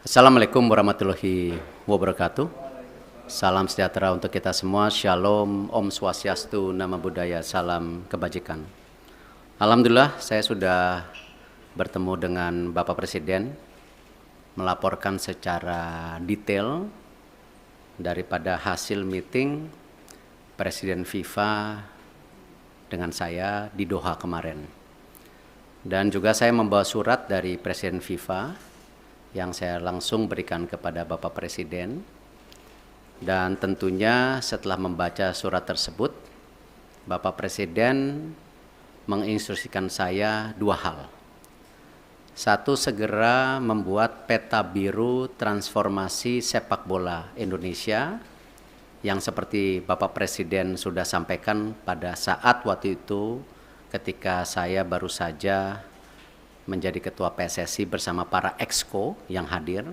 Assalamualaikum warahmatullahi wabarakatuh. Salam sejahtera untuk kita semua. Shalom, Om Swastiastu, Namo Buddhaya, salam kebajikan. Alhamdulillah saya sudah bertemu dengan Bapak Presiden, melaporkan secara detail daripada hasil meeting Presiden FIFA dengan saya di Doha kemarin. Dan juga saya membawa surat dari Presiden FIFA yang saya langsung berikan kepada Bapak Presiden. Dan tentunya setelah membaca surat tersebut, Bapak Presiden menginstruksikan saya dua hal. Satu, segera membuat peta biru transformasi sepak bola Indonesia yang seperti Bapak Presiden sudah sampaikan pada saat waktu itu ketika saya baru saja menjadi ketua PSSI bersama para exco yang hadir.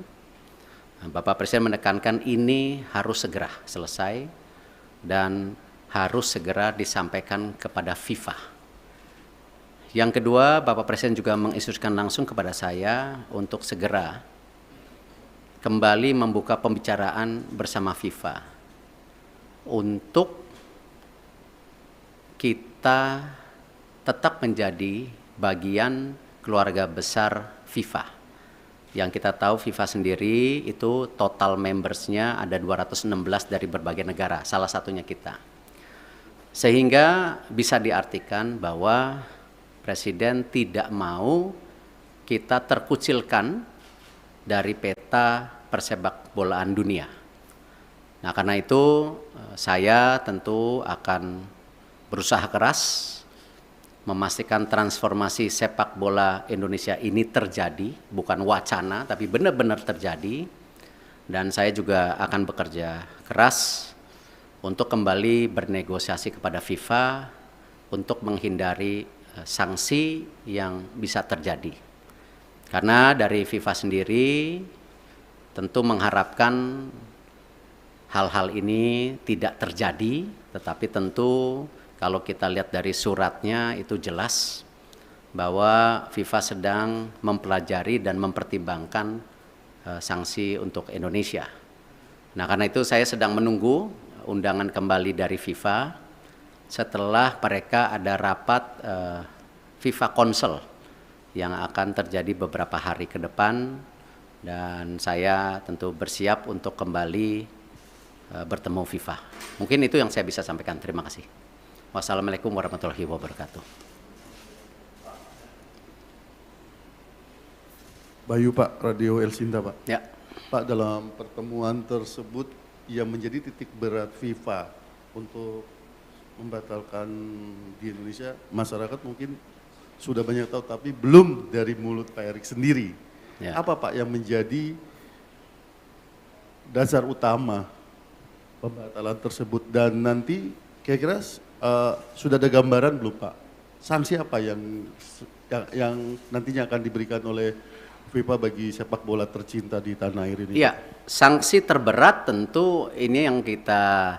Bapak Presiden menekankan ini harus segera selesai dan harus segera disampaikan kepada FIFA. Yang kedua, Bapak Presiden juga menginstruksikan langsung kepada saya untuk segera kembali membuka pembicaraan bersama FIFA untuk kita tetap menjadi bagian keluarga besar FIFA. Yang kita tahu FIFA sendiri itu total membersnya ada 216 dari berbagai negara, salah satunya kita. Sehingga bisa diartikan bahwa Presiden tidak mau kita terkucilkan dari peta persepak bolaan dunia. Nah, karena itu saya tentu akan berusaha keras memastikan transformasi sepak bola Indonesia ini terjadi, bukan wacana, tapi benar-benar terjadi. Dan saya juga akan bekerja keras untuk kembali bernegosiasi kepada FIFA untuk menghindari sanksi yang bisa terjadi. Karena dari FIFA sendiri tentu mengharapkan hal-hal ini tidak terjadi, tetapi tentu kalau kita lihat dari suratnya itu jelas bahwa FIFA sedang mempelajari dan mempertimbangkan sanksi untuk Indonesia. Nah, karena itu saya sedang menunggu undangan kembali dari FIFA setelah mereka ada rapat FIFA Council yang akan terjadi beberapa hari ke depan, dan saya tentu bersiap untuk kembali bertemu FIFA. Mungkin itu yang saya bisa sampaikan. Terima kasih. Wassalamualaikum warahmatullahi wabarakatuh. Bayu Pak, Radio El Sinta Pak. Ya. Pak, dalam pertemuan tersebut yang menjadi titik berat FIFA untuk membatalkan di Indonesia, masyarakat mungkin sudah banyak tahu tapi belum dari mulut Pak Erik sendiri. Ya. Apa Pak yang menjadi dasar utama pembatalan tersebut, dan nanti kira-kira sudah ada gambaran belum Pak? Sanksi apa yang nantinya akan diberikan oleh FIFA bagi sepak bola tercinta di tanah air ini? Iya, sanksi terberat tentu ini yang kita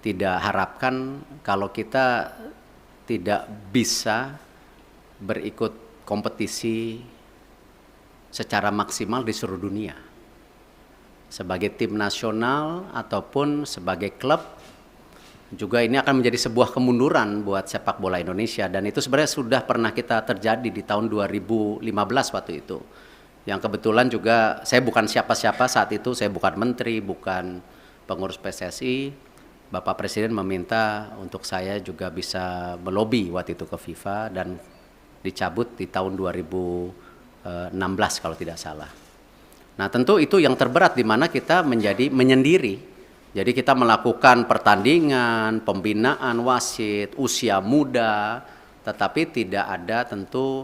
tidak harapkan kalau kita tidak bisa berikut kompetisi secara maksimal di seluruh dunia. Sebagai tim nasional ataupun sebagai klub, juga ini akan menjadi sebuah kemunduran buat sepak bola Indonesia, dan itu sebenarnya sudah pernah kita terjadi di tahun 2015 waktu itu. Yang kebetulan juga saya bukan siapa-siapa saat itu, saya bukan menteri, bukan pengurus PSSI. Bapak Presiden meminta untuk saya juga bisa melobi waktu itu ke FIFA dan dicabut di tahun 2016 kalau tidak salah. Nah, tentu itu yang terberat di mana kita menjadi menyendiri. Jadi kita melakukan pertandingan, pembinaan wasit, usia muda, tetapi tidak ada tentu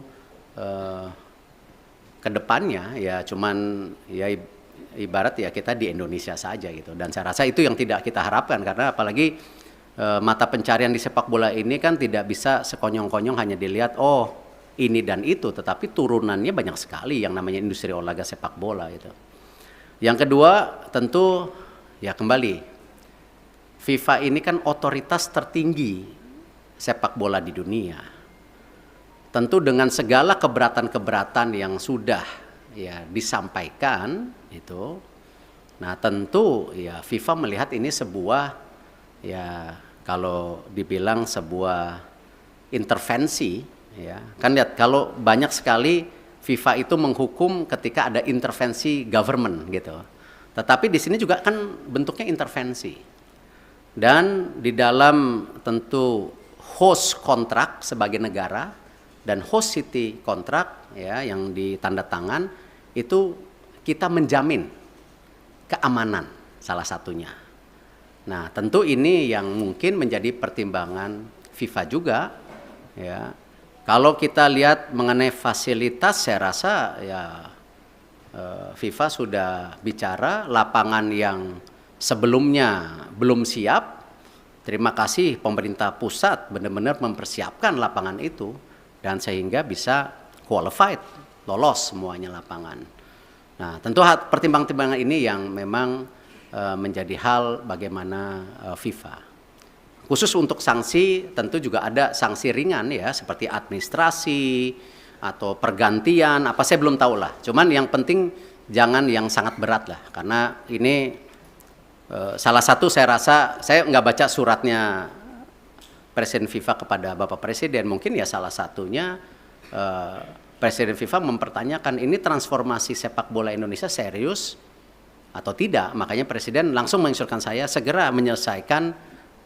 ke depannya ya cuman ya ibarat ya kita di Indonesia saja gitu. Dan saya rasa itu yang tidak kita harapkan, karena apalagi mata pencarian di sepak bola ini kan tidak bisa sekonyong-konyong hanya dilihat oh ini dan itu, tetapi turunannya banyak sekali yang namanya industri olahraga sepak bola itu. Yang kedua tentu ya kembali, FIFA ini kan otoritas tertinggi sepak bola di dunia. Tentu dengan segala keberatan-keberatan yang sudah ya disampaikan itu, nah tentu ya FIFA melihat ini sebuah, ya kalau dibilang sebuah intervensi, ya kan lihat kalau banyak sekali FIFA itu menghukum ketika ada intervensi government gitu, tetapi di sini juga kan bentuknya intervensi, dan di dalam tentu host kontrak sebagai negara dan host city kontrak ya yang ditanda tangan itu kita menjamin keamanan salah satunya. Nah, tentu ini yang mungkin menjadi pertimbangan FIFA juga ya. Kalau kita lihat mengenai fasilitas, saya rasa ya FIFA sudah bicara lapangan yang sebelumnya belum siap. Terima kasih pemerintah pusat benar-benar mempersiapkan lapangan itu dan sehingga bisa qualified, lolos semuanya lapangan. Nah, tentu pertimbangan-pertimbangan ini yang memang menjadi hal bagaimana FIFA. Khusus untuk sanksi tentu juga ada sanksi ringan ya seperti administrasi atau pergantian apa saya belum tahu lah. Cuman yang penting jangan yang sangat berat lah karena ini salah satu saya rasa saya nggak baca suratnya Presiden FIFA kepada Bapak Presiden, mungkin ya salah satunya Presiden FIFA mempertanyakan ini transformasi sepak bola Indonesia serius atau tidak. Makanya Presiden langsung menginstruksikan saya segera menyelesaikan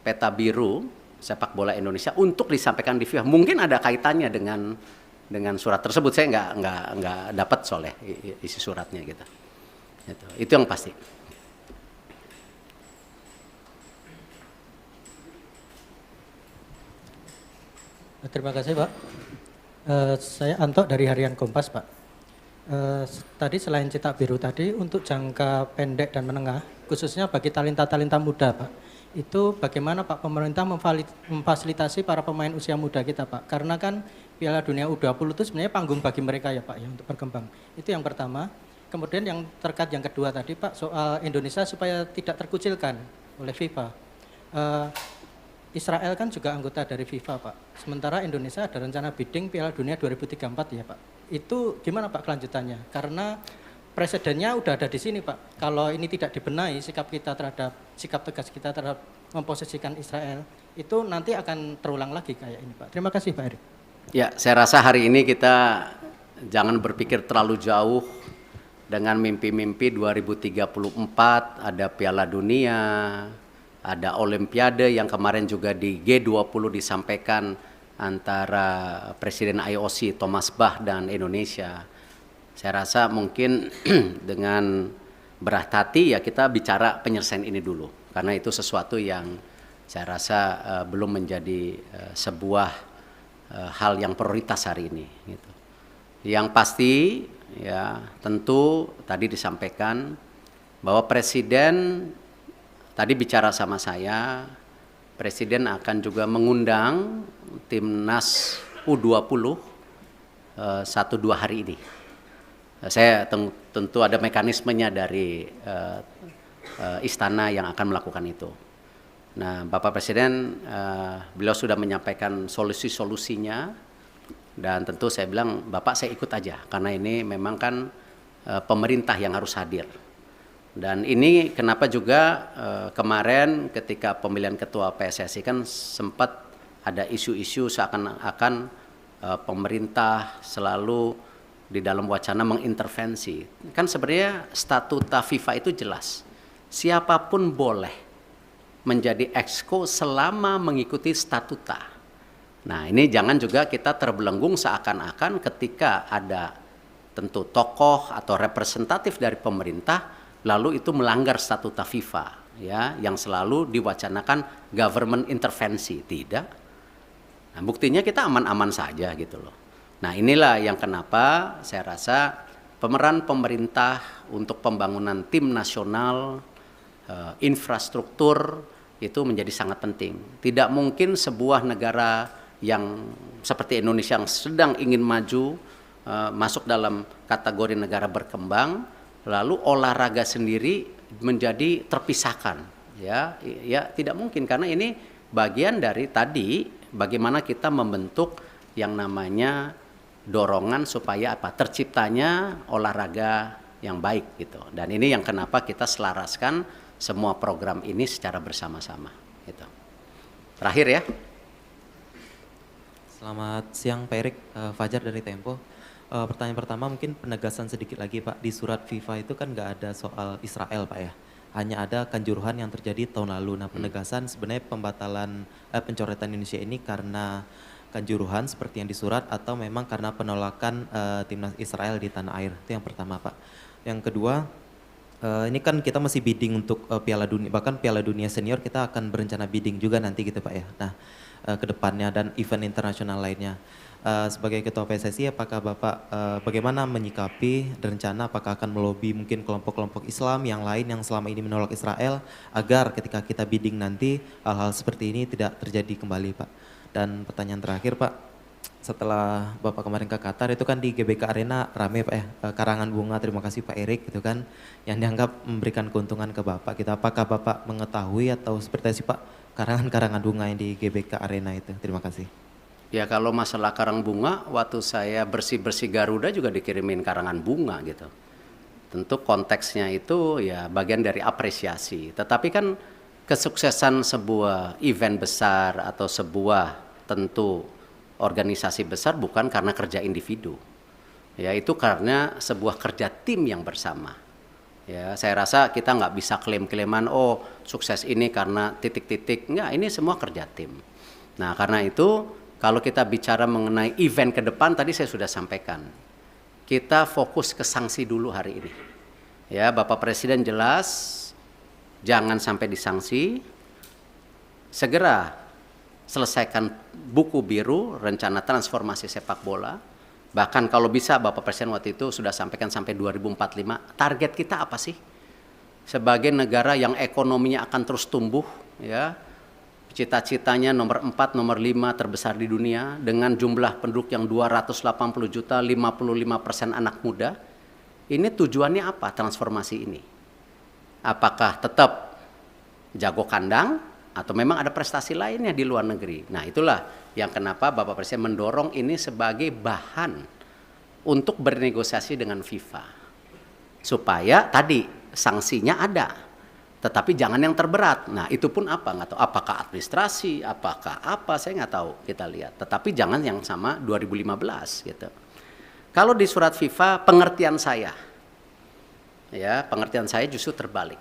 peta biru sepak bola Indonesia untuk disampaikan di FIFA. Mungkin ada kaitannya dengan surat tersebut, saya nggak dapat soalnya isi suratnya gitu. Itu yang pasti. Terima kasih Pak. Saya Anto dari Harian Kompas Pak. Tadi selain cetak biru tadi untuk jangka pendek dan menengah, khususnya bagi talenta-talenta muda Pak, itu bagaimana Pak pemerintah memfasilitasi para pemain usia muda kita Pak? Karena kan Piala Dunia U20 itu sebenarnya panggung bagi mereka ya Pak ya untuk berkembang. Itu yang pertama. Kemudian yang terkait yang kedua tadi Pak soal Indonesia supaya tidak terkucilkan oleh FIFA. Israel kan juga anggota dari FIFA Pak. Sementara Indonesia ada rencana bidding Piala Dunia 2034 ya Pak. Itu gimana Pak kelanjutannya? Karena presidennya udah ada di sini Pak. Kalau ini tidak dibenahi sikap tegas kita terhadap memposisikan Israel itu nanti akan terulang lagi kayak ini Pak. Terima kasih Pak Erick. Ya, saya rasa hari ini kita jangan berpikir terlalu jauh dengan mimpi-mimpi 2034 ada Piala Dunia, ada Olimpiade yang kemarin juga di G20 disampaikan antara Presiden IOC Thomas Bach dan Indonesia. Saya rasa mungkin dengan berat hati ya kita bicara penyelesaian ini dulu. Karena itu sesuatu yang saya rasa belum menjadi sebuah hal yang prioritas hari ini. Gitu. Yang pasti ya tentu tadi disampaikan bahwa Presiden tadi bicara sama saya, Presiden akan juga mengundang Timnas U20 1-2 hari ini. Saya tentu ada mekanismenya dari istana yang akan melakukan itu. Nah, Bapak Presiden, beliau sudah menyampaikan solusi-solusinya dan tentu saya bilang, Bapak saya ikut aja karena ini memang kan pemerintah yang harus hadir. Dan ini kenapa juga kemarin ketika pemilihan ketua PSSI kan sempat ada isu-isu seakan-akan pemerintah selalu di dalam wacana mengintervensi. Kan sebenarnya statuta FIFA itu jelas. Siapapun boleh menjadi exco selama mengikuti statuta. Nah, ini jangan juga kita terbelenggung seakan-akan ketika ada tentu tokoh atau representatif dari pemerintah lalu itu melanggar statuta FIFA ya yang selalu diwacanakan government intervensi. Tidak. Nah, buktinya kita aman-aman saja gitu loh. Nah, inilah yang kenapa saya rasa pemeran pemerintah untuk pembangunan tim nasional infrastruktur itu menjadi sangat penting. Tidak mungkin sebuah negara yang seperti Indonesia yang sedang ingin maju masuk dalam kategori negara berkembang lalu olahraga sendiri menjadi terpisahkan ya tidak mungkin karena ini bagian dari tadi bagaimana kita membentuk yang namanya dorongan supaya apa? Terciptanya olahraga yang baik gitu. Dan ini yang kenapa kita selaraskan semua program ini secara bersama-sama gitu. Terakhir ya. Selamat siang Pak Erik, Fajar dari Tempo. Pertanyaan pertama mungkin penegasan sedikit lagi Pak. Di surat FIFA itu kan nggak ada soal Israel Pak ya. Hanya ada kanjuruhan yang terjadi tahun lalu. Nah penegasan sebenarnya pembatalan pencoretan Indonesia ini karena kanjuruhan seperti yang disurat atau memang karena penolakan timnas Israel di tanah air. Itu yang pertama Pak. Yang kedua, ini kan kita masih bidding untuk Piala Dunia, bahkan Piala Dunia Senior kita akan berencana bidding juga nanti gitu Pak ya. Nah ke depannya dan event internasional lainnya. Sebagai Ketua PSSI apakah Bapak bagaimana menyikapi rencana apakah akan melobi mungkin kelompok-kelompok Islam yang lain yang selama ini menolak Israel agar ketika kita bidding nanti hal-hal seperti ini tidak terjadi kembali Pak. Dan pertanyaan terakhir Pak, setelah Bapak kemarin ke Qatar itu kan di GBK Arena rame Pak ya, karangan bunga terima kasih Pak Erik gitu kan, yang dianggap memberikan keuntungan ke Bapak gitu. Apakah Bapak mengetahui atau seperti apa sih Pak karangan bunga yang di GBK Arena itu? Terima kasih. Ya kalau masalah karang bunga, waktu saya bersih-bersih Garuda juga dikirimin karangan bunga gitu. Tentu konteksnya itu ya bagian dari apresiasi. Tetapi kan kesuksesan sebuah event besar atau sebuah tentu organisasi besar bukan karena kerja individu, ya itu karena sebuah kerja tim yang bersama. Ya saya rasa kita nggak bisa klaim-klaiman oh sukses ini karena titik-titik, nggak, ini semua kerja tim. Nah karena itu kalau kita bicara mengenai event ke depan tadi saya sudah sampaikan, kita fokus ke sanksi dulu hari ini. Ya Bapak Presiden jelas jangan sampai disanksi, segera selesaikan buku biru rencana transformasi sepak bola. Bahkan kalau bisa Bapak Presiden waktu itu sudah sampaikan sampai 2045. Target kita apa sih? Sebagai negara yang ekonominya akan terus tumbuh, ya. Cita-citanya nomor 4, nomor 5 terbesar di dunia dengan jumlah penduduk yang 280 juta, 55% anak muda. Ini tujuannya apa transformasi ini? Apakah tetap jago kandang atau memang ada prestasi lainnya di luar negeri? Nah itulah yang kenapa Bapak Presiden mendorong ini sebagai bahan untuk bernegosiasi dengan FIFA. Supaya tadi sanksinya ada, tetapi jangan yang terberat. Nah itu pun apa? Nggak tahu. Apakah administrasi, apakah apa, saya nggak tahu, kita lihat. Tetapi jangan yang sama 2015 gitu. Kalau di surat FIFA pengertian saya, ya pengertian saya justru terbalik.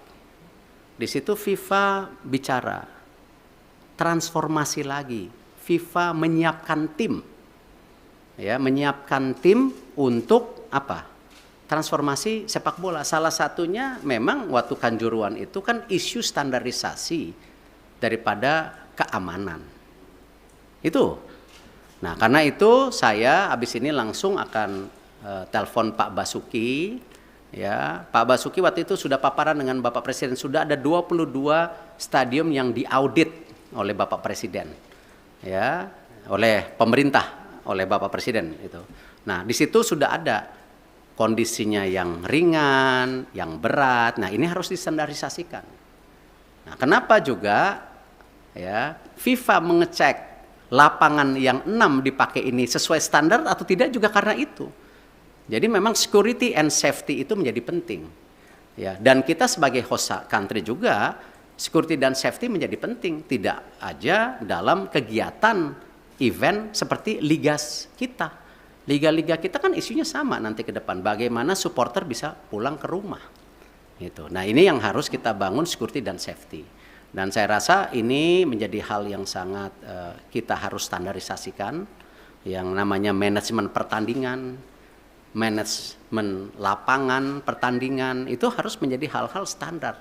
Di situ FIFA bicara transformasi lagi. FIFA menyiapkan tim, ya menyiapkan tim untuk apa? Transformasi sepak bola. Salah satunya memang waktu Kanjuruhan itu kan isu standarisasi daripada keamanan. Itu. Nah karena itu saya habis ini langsung akan telepon Pak Basuki. Ya, Pak Basuki waktu itu sudah paparan dengan Bapak Presiden, sudah ada 22 stadium yang diaudit oleh Bapak Presiden, ya, oleh pemerintah, oleh Bapak Presiden itu. Nah, di situ sudah ada kondisinya yang ringan, yang berat. Nah, ini harus distandarisasikan. Nah, kenapa juga ya FIFA mengecek lapangan yang 6 dipakai ini sesuai standar atau tidak juga karena itu. Jadi memang security and safety itu menjadi penting. Ya, dan kita sebagai host country juga security dan safety menjadi penting, tidak aja dalam kegiatan event seperti liga kita. Liga-liga kita kan isunya sama nanti ke depan, bagaimana supporter bisa pulang ke rumah. Gitu. Nah, ini yang harus kita bangun security dan safety. Dan saya rasa ini menjadi hal yang sangat kita harus standarisasikan, yang namanya manajemen pertandingan, manajemen lapangan pertandingan itu harus menjadi hal-hal standar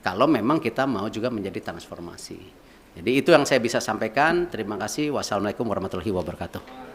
kalau memang kita mau juga menjadi transformasi. Jadi itu yang saya bisa sampaikan. Terima kasih. Wassalamualaikum warahmatullahi wabarakatuh.